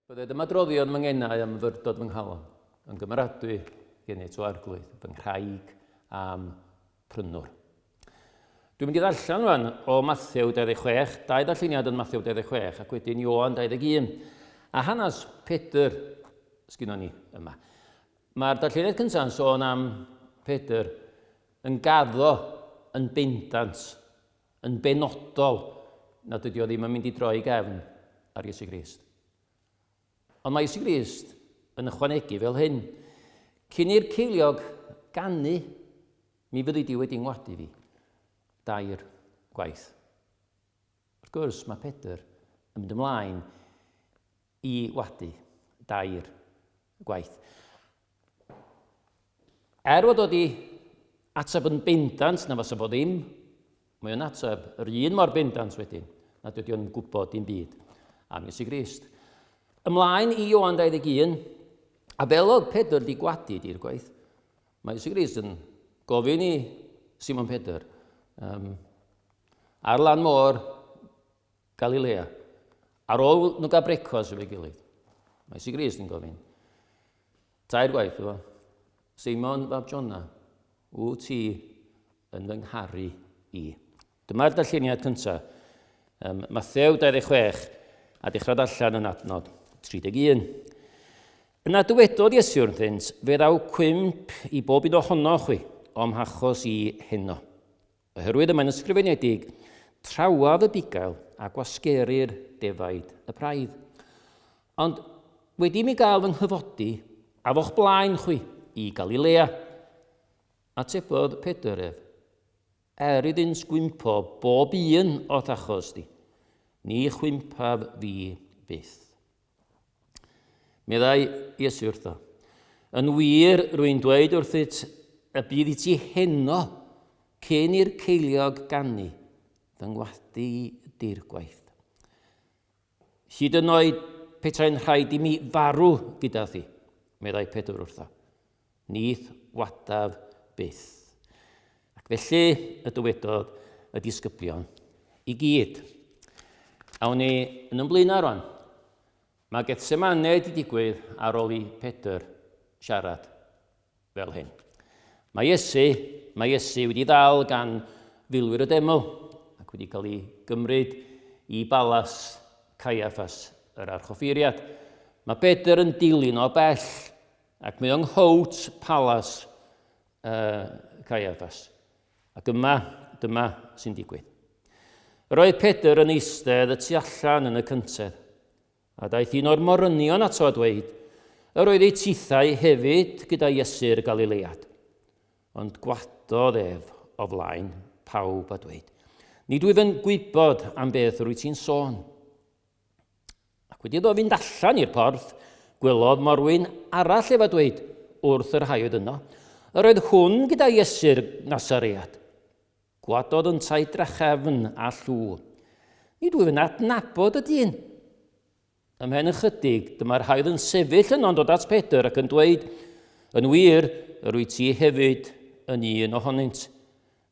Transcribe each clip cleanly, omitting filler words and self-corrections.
Byddai dyma droddion fy ngennau am fyrdod fy nghalon, yn gymeradwy gen eto arglwydd fy nghraig am prynwr. Dwi'n mynd i ddarllen rwan o Mathew 26, dau ddarlluniad yn Mathew 26 ac wedyn Ioan 21. A hanes Pedr sgynnon ni yma. Mae'r darlluniad cyntaf yn sôn am Pedr yn gaddo yn bendant, yn benodol nad ydi o ddim yn mynd i droi gefn ar Iesu Grist. Ond mae Iesu Grist yn ychwanegu fel hyn. Cyn i'r ceiliog ganu, mi fyddi di wedi ngwadu fi. Dair gwaith. Wrth gwrs, mae Pedr yn mynd ymlaen i wadu dair gwaith. Fod o di ateb yn bendant na fasa fo ddim, mae o'n ateb yr un mor bendant wedyn, nad ydy o'n gwybod dim byd am Iesu Grist. Ymlaen i Ioan 21, a fel oedd Pedr di gwadu di'r gwaith, mae Iesu Grist yn gofyn i Simon Pedr ar lan môr Galilea, ar ôl nhw gael brecwast efo'i gilydd. Mae Iesu Grist yn gofyn, tair gwaith efo, Simon fab Jona, wyt ti yn fy ngharu i? Dyma'r darlluniad cyntaf, Mathew 26, a dechrau darllen yn adnod 31. Yna dywedodd Iesu wrthynt, fe ddaw cwymp i bob un ohonoch chi, o'm hachos i heno. Oherwydd yma'n ysgrifenedig, trawaf y bugail a gwasgerir defaid y praidd. Ond wedi mi gael fy nghyfodi, a fo'ch blaen chwi i Galilea. Atebodd Pedr ef, iddy'n sgwympo bob un o'th achos di, ni chwympaf fi byth. Meddai Iesu wrtho, yn wir rwy'n dweud wrthyt y bydd i ti heno cyn i'r ceiliog ganu fy ngwadu di'r gwaith. Hyd yn oed petrau'n rhaid i mi farw gyda thi, meddai Pedr wrtho, nith wadaf byth. Ac felly y dywedodd y disgyblion i gyd. Awn ni yn ymblyn ar rwan. Mae Gethsemane wedi digwydd ar ôl i Pedr siarad fel hyn. Mae Iesu wedi ddal gan filwyr y deml ac wedi cael ei gymryd i balas Caiaffas yr archoffeiriad. Mae Pedr yn dilyn o bell ac mae o'n nghowt palas Caiaffas. Ac dyma sy'n digwydd. Roedd Pedr yn eistedd y tu allan yn y cyntedd, a daeth un o'r morynion ato a dweud, yr oedd ei tithau hefyd gyda Iesu'r Galilead. Ond gwadodd ef o flaen pawb a dweud, nid wyf yn gwybod am beth rwyt ti'n sôn. Ac wedi iddo fynd allan i'r porth, gwelodd morwyn arall efo dweud wrth yr haid yno, yr oedd hwn gyda Iesu'r Nasaread. Gwadodd yn tai drachefn a llw. Nid wyf yn adnabod y dyn. Ymhen ychydig, dyma'r haid yn sefyll yno'n dod at Pedr ac yn dweud, yn wir, rwyt ti hefyd yn un ohonynt,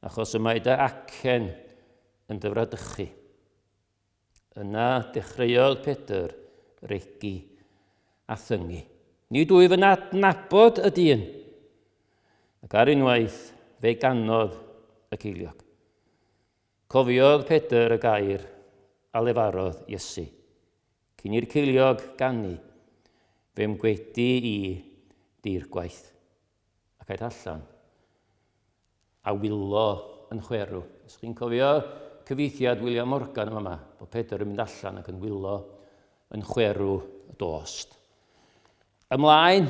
achos y mae dy acen yn dyfradychu. Yna dechreuodd Pedr regi a thyngu. Nid wyf yn adnabod y dyn. Ac ar unwaith fe ganodd y ceiliog. Cofiodd Pedr y gair a lefarodd Iesu. Cyn i'r ceiliog ganu, fe'n gwedi i dir gwaith. Ac aeth allan a wylo yn chwerw. Os chi'n cofio cyfeithiad William Morgan yma, bod Pedr yn mynd allan ac yn wylo yn chwerw y dost. Ymlaen,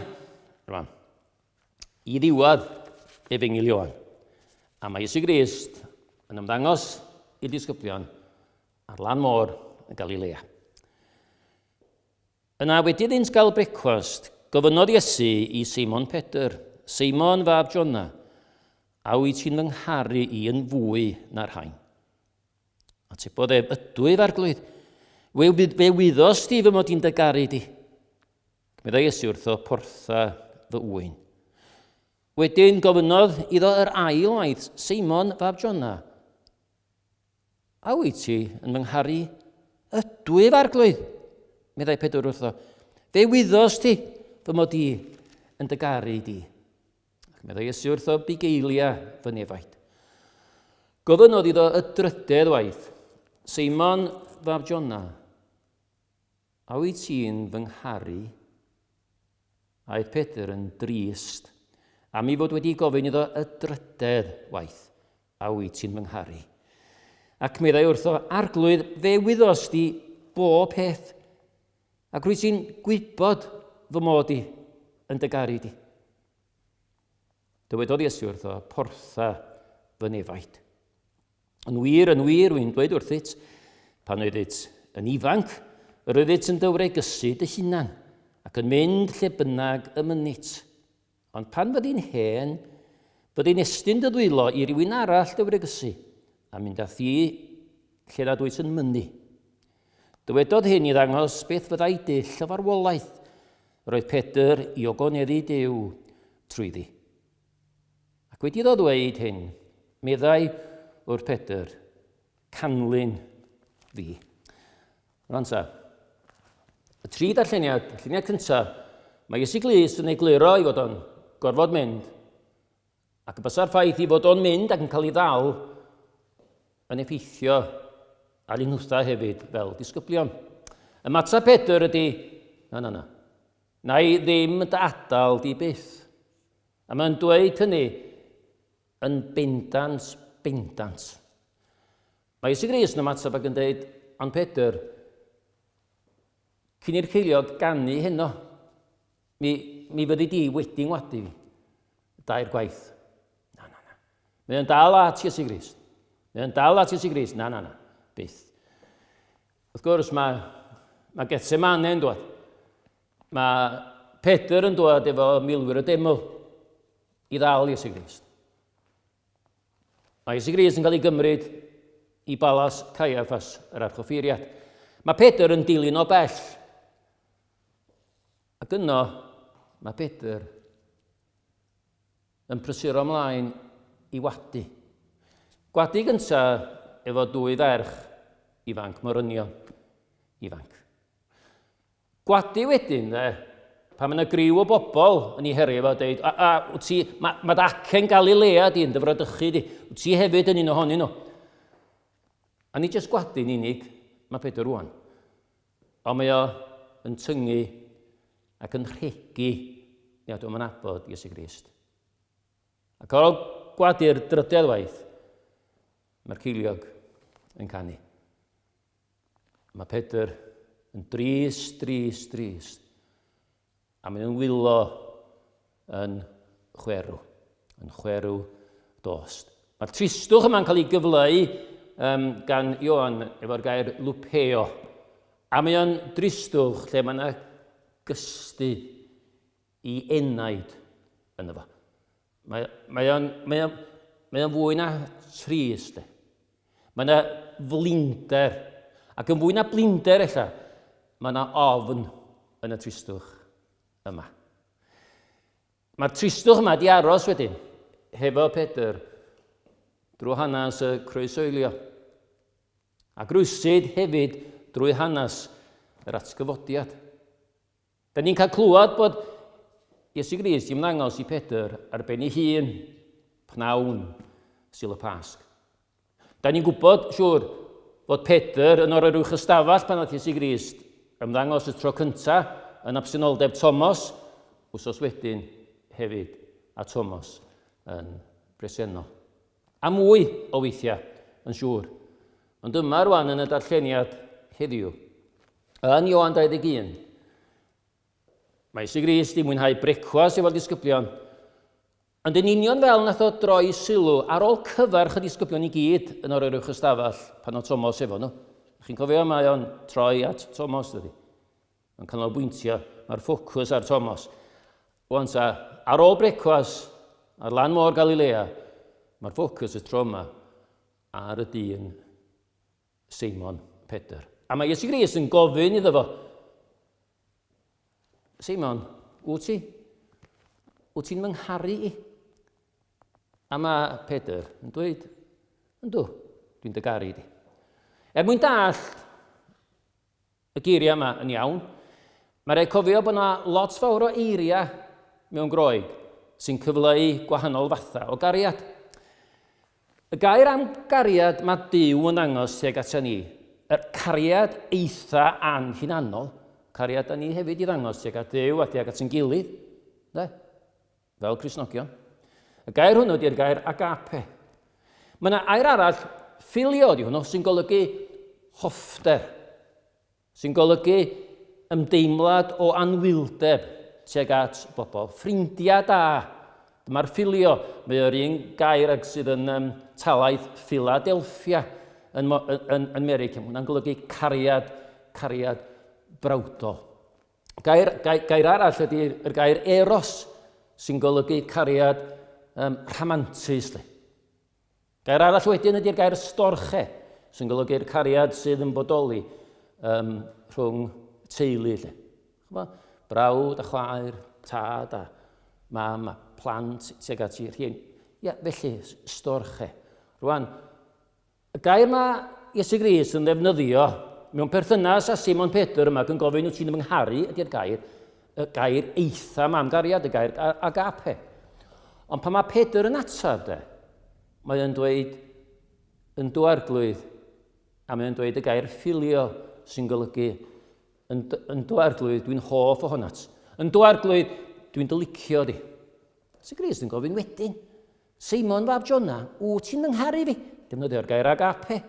rwan, i ddiwedd Efengyl Ioan. A mae Iesu Grist yn ymddangos i'r disgyblion ar lan môr y Galilea. Yna wedi iddynt gael brecwast, gofynodd Iesu i Simon Pedr, Simon fab Jona, a wyt ti'n fy ngharu i yn fwy na'r rhain. Atebodd ef, ydw ef arglwydd, fe wyddos ti fy mod i'n dy garu di. Meddai Iesu wrtho portha fy wyn. Wedyn gofynodd iddo yr ail waith, Simon fab Jona, a wyt ti yn fy ngharu? Ydw ef arglwydd, meddai Pedr wrtho. Fe wyddus ti fy mod i yn dy garu di. Ac meddai Iesu wrtho bugeilia fy nefaid. Gofynodd iddo y drydedd waith, Seimon fab Jona, a wyt ti'n fy ngharu? Aeth Pedr yn drist, am ei fod wedi gofyn iddo y drydedd waith, a wyt ti'n fy ngharu? Ac meddai wrtho, arglwydd, fe wyddus di bob peth, ac wyt ti'n gwybod fy mod i yn dy garu di. Dywedodd Iesu wrtho, portha fy nefaid. Yn wir, wy'n dweud wrthyt, pan oeddyt yn ifanc, yr oeddyt yn dywregysu dy hunan, ac yn mynd lle bynnag y mynit. Ond pan fyddi'n hen, fyddi'n estyn dy ddwylo i rywun arall dywregysu, a mynd â thi lle nad wyt yn mynnu. Dywedodd hyn i ddangos beth fyddai dull o farwolaeth, roedd Pedr i ogoneddu Duw trwyddi. Ac wedi iddo ddweud hyn, meddai wrth Pedr, canlyn fi. Rwan ta, y tri darlleniad, darlleniad cyntaf, mae Iesu Grist yn egluro i fod o'n gorfod mynd, ac y bysa'r ffaith i fod o'n mynd ac yn cael ei ddal yn effeithio ar unwtha hefyd fel disgyblion. Ymateb Pedr ydy, na, na i ddim dy adael di byth. A mae'n dweud hynny yn bendant. Mae Iesu Grist yn ymateb ac yn dweud, ond Pedr, cyn i'r ceiliog ganu heno, mi fyddi di wedi ngwadu fi. Dair gwaith. Na. Mae o'n dal at Iesu Grist. Na, byth. Wrth gwrs, mae Getsemane yn dod. Mae Pedr yn dod efo milwyr y deml i ddal Iesu Grist. Mae Iesu Grist yn cael ei gymryd i balas Caiaffas yr archoffeiriad. Mae Pedr yn dilyn o bell. Ac yno, mae Pedr yn prysuro ymlaen i wadu. Gwadu gyntaf efo 2 ferch ifanc, morynion ifanc. Gwadu wedyn, pan mae yna griw o bobl yn ei herio efo dweud, mae dacen Galilea di yn dyfrodychu di, wyt ti hefyd yn un ohonyn nhw. A ni jyst gwadu'n unig, mae Pedr rwan. Ond mae o yn tyngu ac yn rhegi nad o'n nabod Iesu Grist. Ac ar ôl gwadu'r drydedd waith, mae'r ceiliog yn canu. Mae Pedr yn drist. A mae'n wylo yn chwerw dost. Mae'r tristwch yma'n cael ei gyfleu gan Ioan efo'r gair lwpeo. A mae o'n dristwch lle mae yna gystu i enaid yn efo. Mae o'n fwy na trist. Mae yna flinder. Ac yn fwy na blinder ella, mae yna ofn yn y tristwch yma. Mae'r tristwch yma di aros wedyn, hefo Pedr, drwy hanes y croesoelio. Ac rwysid hefyd drwy hanes yr atgyfodiad. Da ni'n cael clywed bod Iesu Grist i ymddangos i Pedr ar ben ei hun, pnawn Sul y Pasg. Da ni'n gwybod, siŵr, bod Pedr yn o'r uwch ystafell pan oedd Iesu Grist ymddangos y tro cyntaf yn absenoldeb Thomas, wsos wedyn hefyd a Thomas yn bresennol. A mwy o weithiau yn siŵr. Ond yma rwan yn y darlleniad heddiw, yn Ioan 21, mae Iesu Grist i mwynhau brecwas efo'r disgyblion, ond yn union fel nath o droi sylw ar ôl cyfarch y disgyblion i gyd yn o'r uwch ystafell pan o Thomas efo nhw. Chi'n cofio mae o'n troi at Thomas dydy. Yn canolbwyntio, mae'r ffocws ar Thomas. Wan ta, ar ôl brecwas ar lan môr Galilea, mae'r ffocws y tro yma ar y dyn Seimon Pedr. A mae Iesu Grist yn gofyn iddo fo, Seimon, wyt ti? Wyt ti'n myngharu i? A mae Pedr yn dweud, yndw, dwi'n dy garu di. Er mwyn dall y geiriau yma yn iawn, Mae rhaid cofio bod yna lot fawr o eiriau mewn Groeg sy'n cyfleu gwahanol fatha o gariad. Y gair am gariad mae Duw yn dangos tuag ata ni, yr cariad eitha anhunanol, cariad da ni hefyd i ddangos tuag at Duw a tuag at sy'n gilydd, de? Fel Cristnogion. Y gair hwnnw ydy'r gair agape. Mae yna air arall, filio di hwnnw, sy'n golygu hoffder, sy'n golygu ymdeimlad o anwyldeb tuag at bobl. Ffrindiau da. Dyma'r filio. Mae o'r un gair ag sydd yn talaith Philadelphia yn America. Hwna'n golygu cariad brawdol. Gair arall ydy'r gair eros sy'n golygu cariad rhamantus. Gair arall wedyn ydy'r gair storche sy'n golygu'r cariad sydd yn bodoli rhwng teulu. Brawd a chwaer, tad a mam a plant tuag at i rhieni. Ia, felly, storche. Rwan, y gair mae Iesu Grist yn ddefnyddio mewn perthynas â Simon Pedr yma, yn gofyn wyt ti'n ymngharu ydy'r y gair eitha mamgariad, y gair agape. Ond pan mae Pedr yn atab, mae yn dweud yn dwarglwydd, a mae yn dweud y gair filio sy'n golygu yn dwarglwydd dwi'n hoff ohonat. Yn dwarglwydd dwi'n dylicio di. Iesu Grist yn gofyn wedyn, Simon fab Jona, wyt ti'n yngharu fi? Defnyddio'r gair agape.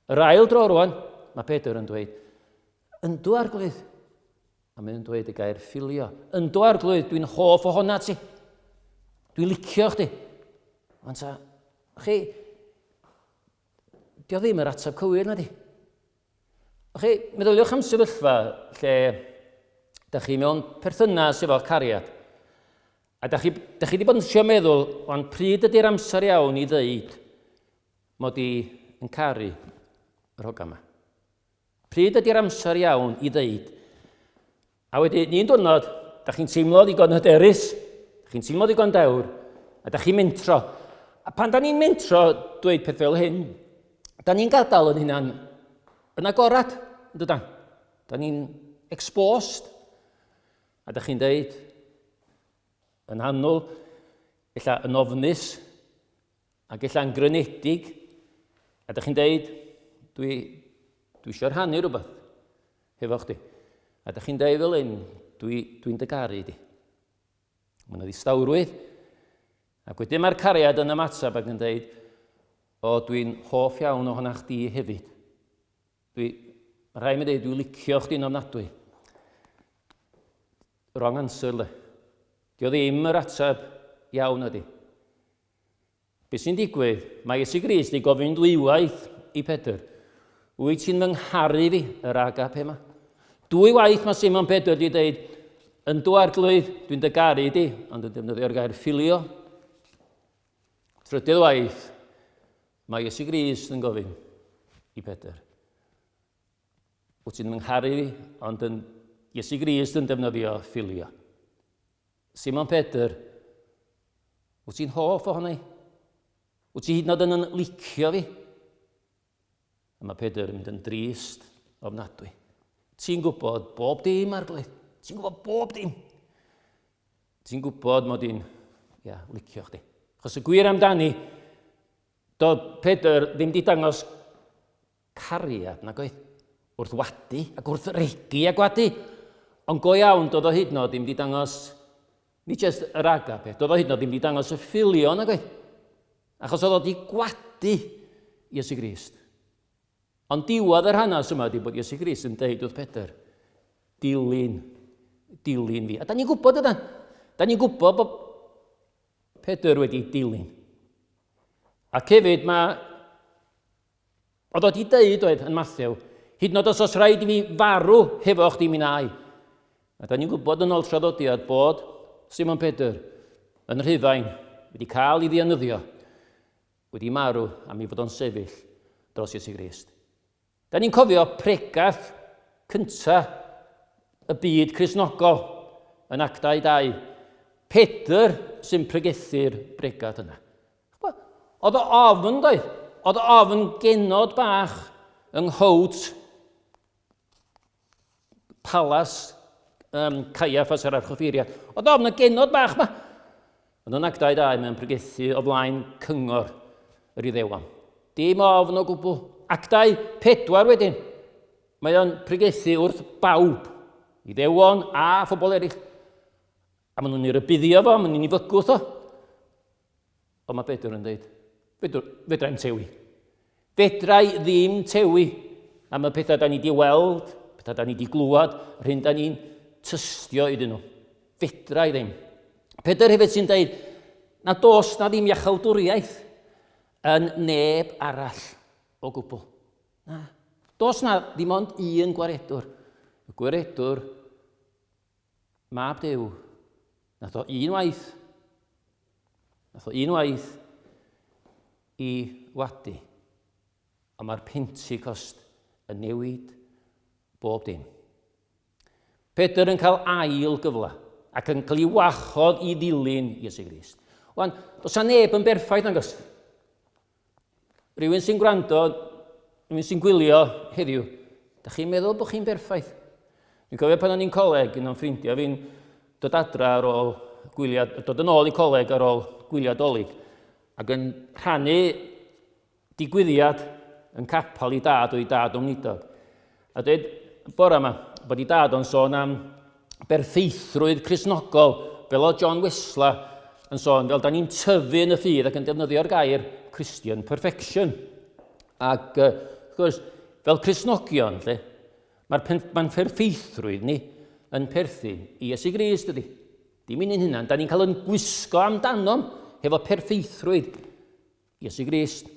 Yr ail dro rwan, mae Pedr yn dweud, yn dwarglwydd. A mae'n dweud y gair filio. Yn dwarglwydd dwi'n hoff ohonat ti. Dwi'n licio chdi. Ond ta, chi, dio ddim yr ateb cywir na di. Chi, meddyliwch am sefyllfa lle da chi mewn perthynas efo cariad. A da chi wedi bod yn trio meddwl, o'n pryd ydy'r amser iawn i ddeud mod i yn caru yr hogan yma. Pryd ydy'r amser iawn i ddeud. A wedyn, un diwrnod, da chi'n teimlo ddigon hyderus, da chi'n teimlo ddigon dewr, a da chi'n mentro. A pan da ni'n mentro dweud peth fel hyn, da ni'n gadael yn hynna'n yn agorad, dydan? Da ni'n exposed, a da chi'n deud, yn annwl, ella yn ofnus, ac ella yn grynedig, a da chi'n deud, dwi eisiau rhannu rhywbeth hefo chdi. A da chi'n deud fel un, dwi'n dygaru di. Mae'n ddistawrwydd, ac wedyn mae'r cariad yn ymatab ac yn deud, o dwi'n hoff iawn o honna chdi hefyd. Rhaid mi ddeud, dwi'n licio chdi'n ofnadwy. Wrong answer, le. Dio ddim yr ateb iawn ydi. Be sy'n digwydd? Mae Iesu Grist i gofyn dwywaith i Pedr. Wyt ti'n yngharu fi yr agape yma? Dwy waith mae Simon Pedr wedi dweud, yn dwarglwydd dwi'n dygaru di, ond yn defnyddio'r gair filio. Trydydd waith, mae Iesu Grist yn gofyn i Pedr. Wyt ti'n yngharu fi, ond Iesu Grist yn defnyddio filio. Simon Pedr, wyt ti'n hoff ohoni? Wyt ti hyd yn oed yn licio fi? A mae Pedr yn mynd yn drist ofnadwy. Ti'n gwybod bob dim arglwydd. Ti'n gwybod bob dim. Ti'n gwybod mod i'n licio chdi. Achos y gwir amdani, doedd Pedr ddim wedi dangos cariad nag oedd wrth wadu ac wrth regi a gwadu. Ond go iawn doedd o hyd yn oed ddim wedi dangos ni jyst yr agape, doedd o hyd yn oed ddim wedi dangos y ffilio nag oedd. Achos oedd o wedi gwadu Iesu Grist. Ond diwedd yr hanes yma wedi bod Iesu Grist yn deud wrth Pedr, dilyn fi. A da ni'n gwybod ydan? Da ni'n gwybod bod Pedr wedi dilyn. Ac hefyd oedd o wedi deud oedd yn Mathew, hyd yn oed os rhaid i fi farw hefo chdi mi nai. A da ni'n gwybod yn ôl traddodiad bod Simon Pedr yn Rhufain wedi cael ei ddianyddio, wedi marw am ei fod o'n sefyll dros Iesu Grist. Da ni'n cofio pregath cyntaf y byd Cristnogol yn Actau 2. Pedr sy'n pregethu'r bregath yna. Oedd o ofn doedd? Oedd o ofn genod bach yng Nghowt Palas Caiaffas yr archoffeiriad. Oedd ofn y genod bach ma. Oedd o'n actau da mewn pregethu o blaen cyngor yr Iddewon. Dim ofn o gwbl. Actau 4 wedyn. Mae o'n pregethu wrth bawb. Iddewon a phobl eraill. A maen nhw'n ei rybuddio fo, maen nhw'n ei fygwth o. Ond mae Pedr yn dweud, fedrai'm tewi. Fedrai ddim tewi am y pethau da ni wedi weld, pethau da ni wedi glwad, yr hyn da ni'n tystio iddyn nhw. Fedrai ddim. Pedr hefyd sy'n dweud, na dos na ddim iachawdwriaeth yn neb arall o gwbl. Na. Dos na ddim ond un gwaredwr. Y gwaredwr, mab Duw, nath o unwaith i wadu. A mae'r Pentecost yn newid bob dim. Pedr yn cael ail gyfle ac yn cael ei wachodd i ddilyn Iesu Grist. Wan, does na neb yn berffaith nagos. Rhywun sy'n gwrando, rhywun sy'n gwylio heddiw, da chi'n meddwl bod chi'n berffaith? Fi'n cofio pan o'n i'n coleg, un o'n ffrindiau fi'n dod adra ar ôl gwyliad, dod yn ôl i coleg ar ôl gwyliad olig, ac yn rhannu digwyddiad yn capal i dad o'n nidog. A dweud, bore yma, bod i dad o'n sôn am berffeithrwydd Cristnogol, fel o John Wesley yn sôn, fel da ni'n tyfu yn y ffydd ac yn defnyddio'r gair Christian perfection. Ac, wrth gwrs, fel Cristnogion, mae'n perffeithrwydd ni yn perthyn i Iesu Grist ydy. Dim un hynna, da ni'n cael yn gwisgo amdanom hefo perffeithrwydd Iesu Grist.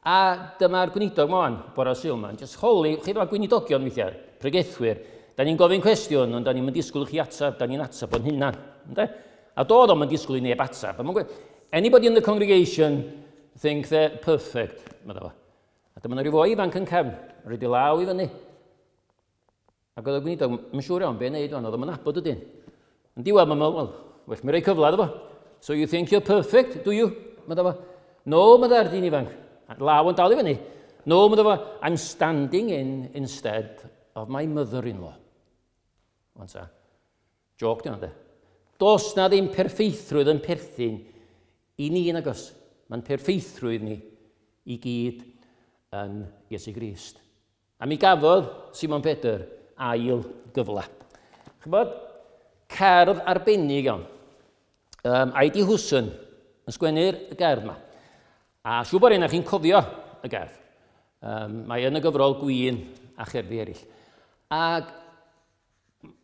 A dyma'r gweinidog moan, bore Sul ma'n just holi, chi efo gweinidogion weithiau, pregethwyr, da ni'n gofyn cwestiwn, ond da ni'n disgwyl i chi atab, da ni'n atab o'n hynna. A doedd o'n disgwyl i neb atab. Anybody in the congregation think they're perfect, medda fo. A dyma rhyw foi ifanc yn cefn, rhaid i law i fyny. Ac oedd y gweinidog, mae'n siŵr iawn, be wneud o'n, oedd o'n nabod ydyn. Yn diwedd, mae'n meddwl, well, mae'n rhoi cyfle, dda fo. So you think you're perfect, do you? Medda fo. No, medda'r dyn ifanc. Law yn dal i fyny. No, medda fo, I'm standing in instead of my mother-in-law. Wan sa. Joc di hwnna, de. Dos na ddim perffeithrwydd yn perthyn i ni yn agos. Mae'n perffeithrwydd ni i gyd yn Iesu Grist. A mi gafodd Simon Pedr ail gyfle. Chybod, cerdd arbennig iawn. A.D. Hwson yn sgwennu'r gerdd yma. A siw bod chi'n cofio y gerdd. Mae yn y gyfrol gwyn a cherddi eraill. Ac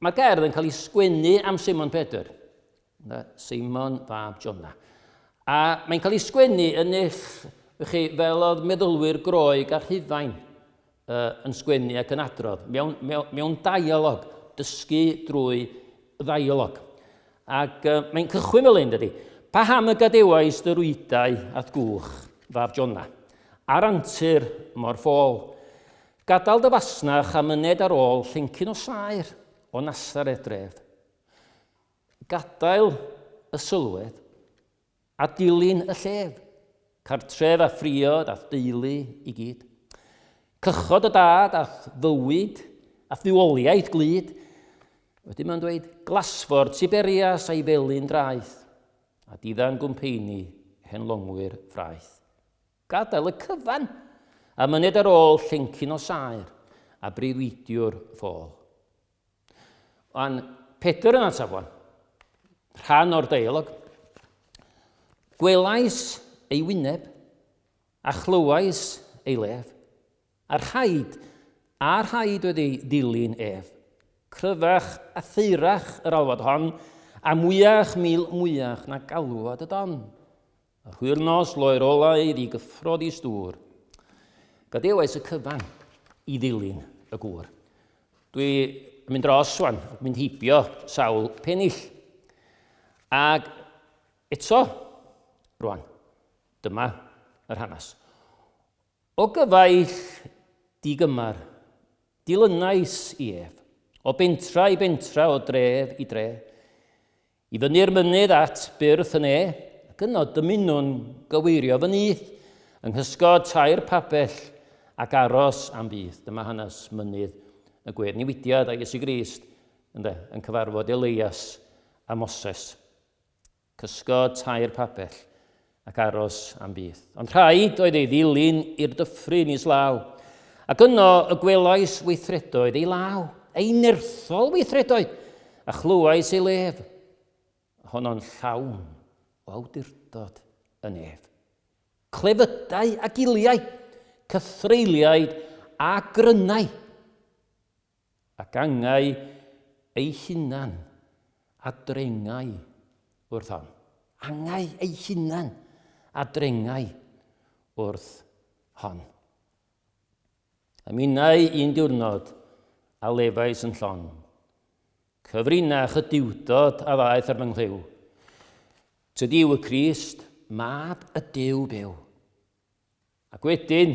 mae gerdd yn cael ei sgwennu am Simon Pedr. Simon fab Jona. A mae'n cael ei sgwennu yn fel oedd meddylwyr Groeg a Rhufain yn sgwennu ac yn adrodd. Mewn dialog, dysgu drwy ddaialog. Ac mae'n cychwyn fel un, dydy. Paham y gadewais dy rwydau at gwch, fab Jona. Ar antur mor ffôl. Gadal dy fasnach a myned ar ôl llencyn o saer o Nasaret dref. Gadael y sylwedd a dilyn y llef. Cartref a phriod a deulu i gyd. Cychod y dad a fywyd a ddiwoliaeth glyd. Wedyn mae'n dweud, glasford Tiberias a'i felyn draeth, a diddan gwmpeini henlongwyr ffraeth. Gadael y cyfan, a myned ar ôl llencyn o saer, a breuddwydiwr ffôl. Ond Pedr yn atafwan, rhan o'r deialog, gwelais ei wyneb, a chlywais ei lef, a'r rhaid wedi ddilyn ef. Cryfach a theirach yr alwad hon, a mwyach mil mwyach na galwad y don. A hwyrnos loer olaidd i gyffrod i stŵr. Gadewais y cyfan i ddilyn y gŵr. Dwi'n mynd dros wan, mynd hibio sawl pennill. Ac eto, rwan, dyma yr hanes. O gyfaill digymar, dilynais i ef. O bentra i bentra, o dref i dref. I fyny'r mynydd at byrth yn ac yno dymunwn gyweirio fy nyth, yng nghysgod tair pabell ac aros am bydd. Dyma hanes mynydd y gwedd newidiad a Iesu Grist yn cyfarfod Elias a Moses. Cysgod tair papell ac aros am byth. Ond rhaid oedd ei ddilyn i'r dyffryn islaw. Ac yno y gwelais weithredoedd ei law, ei nerthol weithredoedd, a chlywais ei lef. Honno'n llawn o awdurdod y nef. Clefydau a giliau, cythreiliaid a grynau, ac angau ei hunan a drengau wrth hon. Angau ei hunan a drengau wrth hon. A minnau un diwrnod a lefais yn llon. Cyfrinach y diwdod a ddaeth ar fy nghyw. Tydiw y Crist, mab y Duw byw. Ac wedyn,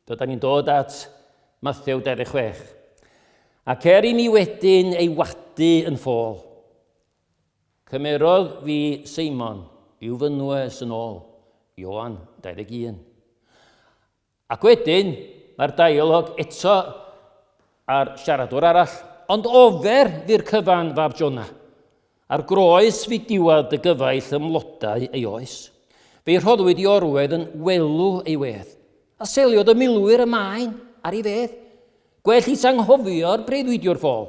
dydan ni'n dod at Mathew 26. Ac i ni wedyn ei wadu yn ffôl. Cymerodd fi Seimon i'w fynwes yn ôl, Ioan 21. Ac wedyn, mae'r dialog eto ar siaradwr arall, ond ofer fy'r cyfan fab Jona. Ar groes fi diwad y gyfaill ymlodau ei oes. Fe rhoddwyd i orwedd yn welw ei wedd. A seliodd y milwyr y maen ar ei fedd. Gwell i sanghofio'r breuddwydiwr ffôl.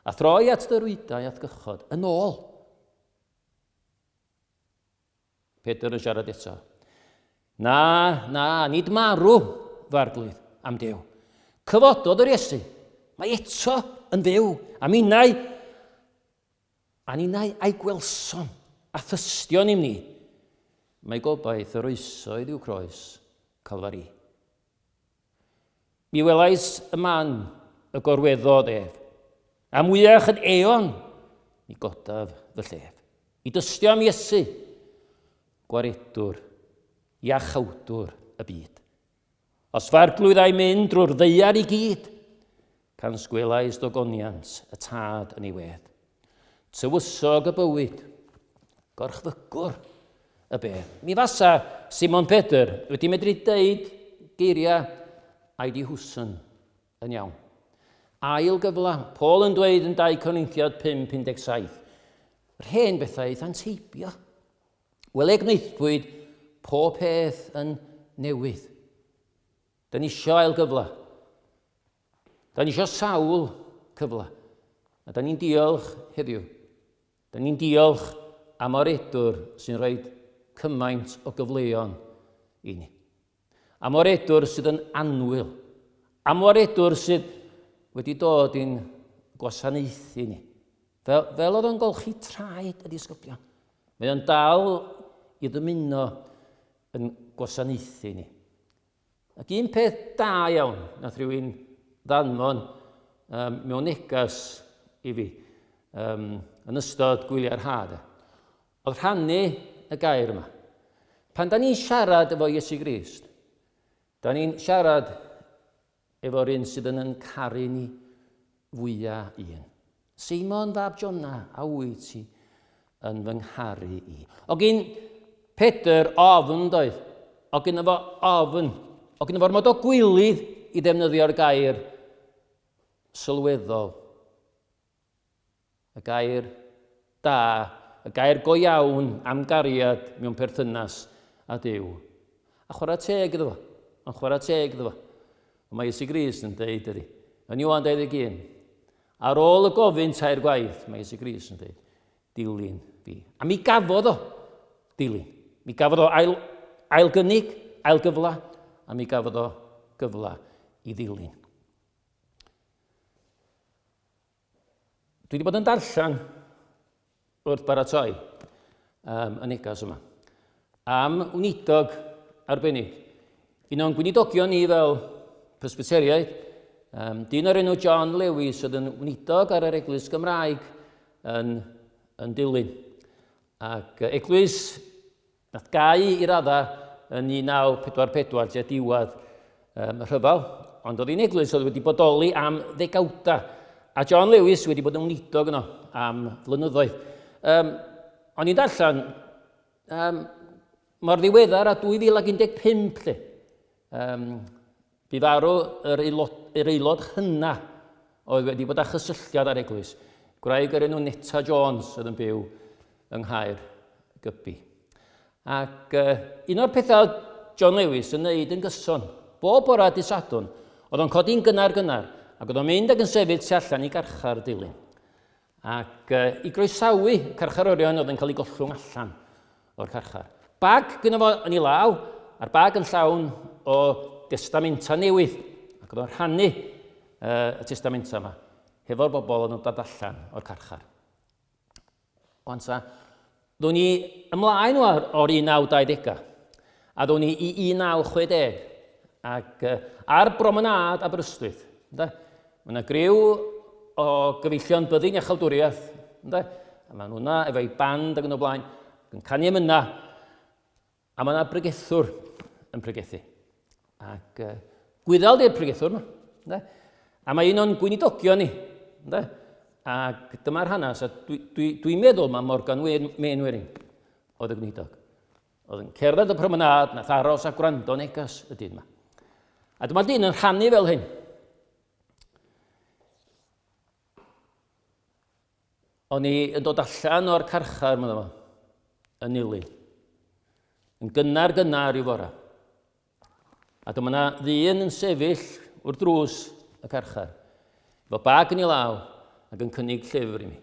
A throi at dyrwydau at gychod yn ôl. Pedr yn siarad eto. Na, nid marw, farglwydd am Dew. Cyfododd yr Iesu. Mae eto yn fyw. A ninnau a'i gwelson a thystion i'm ni. Mae gobaith yr oesoedd i'w croes Calfari. Mi welais y man y gorweddodd ef. A mwyach yn eon mi godaf fy llef. I dystio am Iesu, gwaredwr, iachawdwr y byd. Os farglwydd a'i mynd drwy'r ddeiar i gyd, can sgwelais dogoniant y tad yn ei wedd. Tywysog y bywyd, gorchfygwr y bedd. Mi fasa Simon Pedr wedi medru deud geiriau a'i di hwsyn yn iawn. Ail gyfla, Paul yn dweud yn 2 Corinthiad 5:17. Yr hen bethau eitha'n teibio. Wel gwneithpwyd pob peth yn newydd. Da ni isio ail gyfla. Da ni isio sawl cyfla. A da ni'n diolch heddiw. Da ni'n diolch am oredwr sy'n rhoi cymaint o gyfleon i ni. Am oredwr sydd yn anwyl. Am oredwr sydd wedi dod i'n gwasanaethu ni. Fel oedd yn golchi traed y disgyblion. Mae o'n dal i ddymuno yn gwasanaethu ni. Ac un peth da iawn nath rhywun ddanfon mewn negas i fi yn ystod gwyliau'r had. Oedd rhannu y gair yma. Pan da ni'n siarad efo Iesu Grist, da ni'n siarad efo'r un sydd yn caru ni fwyaf un. Seimon fab Jona, a wyt ti yn fy ngharu i. O gyn Pedr ofn doedd. O gyn efo ofn. O gyn efo'r mod o gwylydd i ddefnyddio'r gair sylweddol. Y gair da, y gair go iawn am gariad mewn perthynas a Duw. A chwarae teg iddo fo. Ond chwarae teg iddo fo. Mae Iesu Grist yn deud ydi. Yn Ioan 21. Ar ôl y gofyn tair gwaith, mae Iesu Grist yn deud, dilyn fi. A mi gafodd o dilyn. Mi gafodd o ail gynnig, ail gyfla, a mi gafodd o gyfla i ddilyn. Dwi wedi bod yn darllen wrth baratoi y negas yma am wnidog arbennig. Un o'n gwynidogion ni fel Presbyteriaid, dyn o'r enw John Lewis oedd yn wnidog ar yr Eglwys Gymraeg yn dilyn. Ac eglwys nath gau i radda yn 1944 lle diwad rhyfel, ond oedd hi'n eglwys oedd wedi bodoli am ddegawda. A John Lewis wedi bod yn wnidog yno am flynyddoedd. O'n i'n darllen mor ddiweddar a 2015 lle. Bu farw yr aelod hynna oedd wedi bod â chysylltiad ar eglwys. Gwraig yr enw Netta Jones oedd yn byw yng Nghaer Gybi. Ac un o'r pethau John Lewis yn neud yn gyson, bob bora dydd Sadwrn, oedd o'n codi'n gynnar, ac oedd o'n mynd ac yn sefyll tu allan i garchar dilyn. Ac i groesawu carcharorion oedd yn cael ei gollwng allan o'r carchar. Bag gyda fo yn ei law, a'r bag yn llawn o testamenta newydd, ac oedd o'n rhannu y testamenta yma hefo'r bobl yn dod allan o'r carchar. Wan sa, ddwn ni ymlaen o'r 1920, a ddwn ni i 1960, ac ar bromenad Aberystwyth. Mae yna griw o gyfeillion byddin a chaldwriaeth, a mae hwnna efo'i band ac yn o blaen, yn canu am yna, a mae yna bregethwr yn pregethu. Ac gwyddal di'r pregethwr yma, a mae un o'n gweinidogion ni, ac dyma'r hanes, a dwi'n meddwl mae Morgan Mainwaring oedd y gweinidog. Oedd yn cerdded y promenad, nath aros a gwrando negas y dyn yma. A dyma'r dyn yn rhannu fel hyn. O'n i yn dod allan o'r carchar yma yn Nili, yn gynnar i'w fora. A dyma yna ddyn yn sefyll wrth drws y carchar, efo bag yn ei law ac yn cynnig llyfr i mi.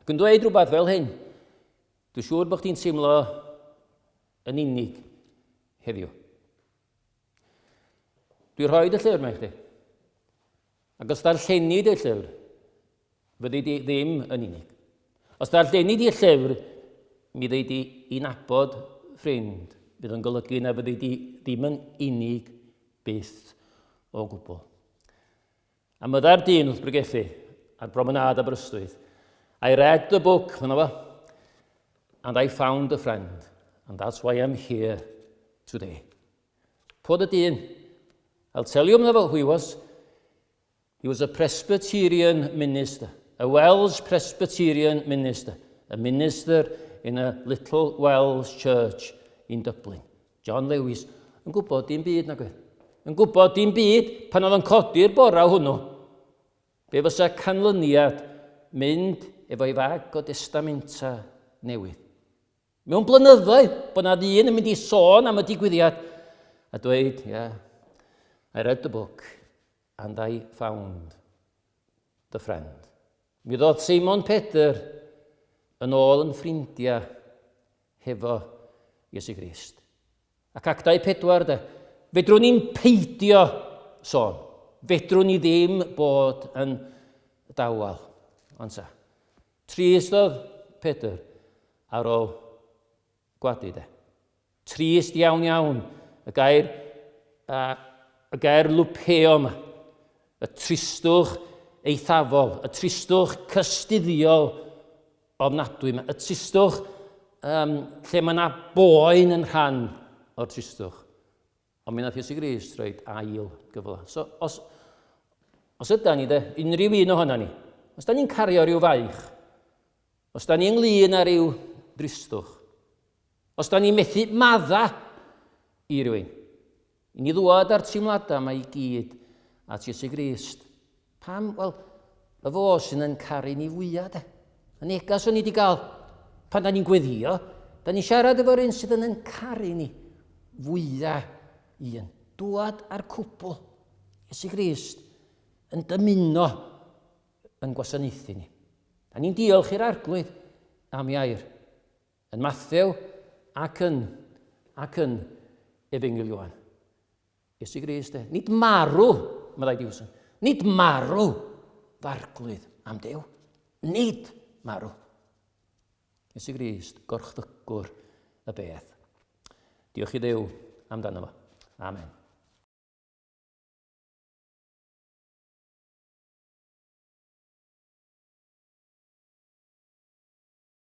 Ac yn dweud rhywbeth fel hyn, dwi'n siŵr bod chdi'n teimlo yn unig heddiw. Dwi'n rhoi y llyfr mewn i chdi. Ac os darllenid i'r llyfr, fyddi di ddim yn unig. Os darllenid i'r llyfr, mi ddei di i nabod ffrind, bydd yn golygu na fyddi di ddim yn unig byth o gwbl. A mydda'r dyn wrth bregethu ar bromenad Aberystwyth. I read the book, and I found a friend, and that's why I'm here today. Pwyd y dyn? I'll tell you who he was. He was a Presbyterian minister, a Welsh Presbyterian minister, a minister in a little Welsh church in Dublin. John Lewis, yn gwybod dim byd nag oedd. Yn gwybod dim byd pan oedd yn codi'r bora hwnnw. Be fysa canlyniad mynd efo'i fag o testamenta newydd. Mewn blynyddoedd bod na ddyn yn mynd i sôn am y digwyddiad a dweud, I read the book and I found the friend. Mi ddodd Simon Peter yn ôl yn ffrindiau hefo Iesu Grist. Ac Actau 4, fedrwn ni'n peidio sôn. Fedrwn ni ddim bod yn dawel. Ond sa, trist oedd Peter ar ôl gwadu de. Trist iawn. Y gair lwpeo yma. Y tristwch eithafol, y tristwch cystuddiol ofnadwy yma. Y tristwch lle mae yna boen yn rhan o'r tristwch. Ond mi nath Iesu Grist roed ail gyfla. So, os yda ni, unrhyw un ohono ni, os da ni'n cario rhyw faich, os da ni ynglyn â ryw dristwch, os da ni'n methu madda i rywun, i ni ddwad ar teimladau yma i gyd at Iesu Grist. Pam? Wel, y fo sy'n yn caru ni fwyaf, de. Y negas o'n ni wedi cael pan da ni'n gweddio, da ni'n siarad efo'r un sydd yn caru ni fwyaf un. Dwad ar cwbl Iesu Grist yn dymuno yn gwasanaethu ni. Da ni'n diolch i'r arglwydd am ei air yn Mathew ac yn Efengyl Ioan. Iesu Grist, nid marw, mae ddaid i wsyn, nid marw farglwydd am Dew. Nid marw. Iesu Grist, gorchdygwr y beth. Diolch i Dduw amdano fo. Amen.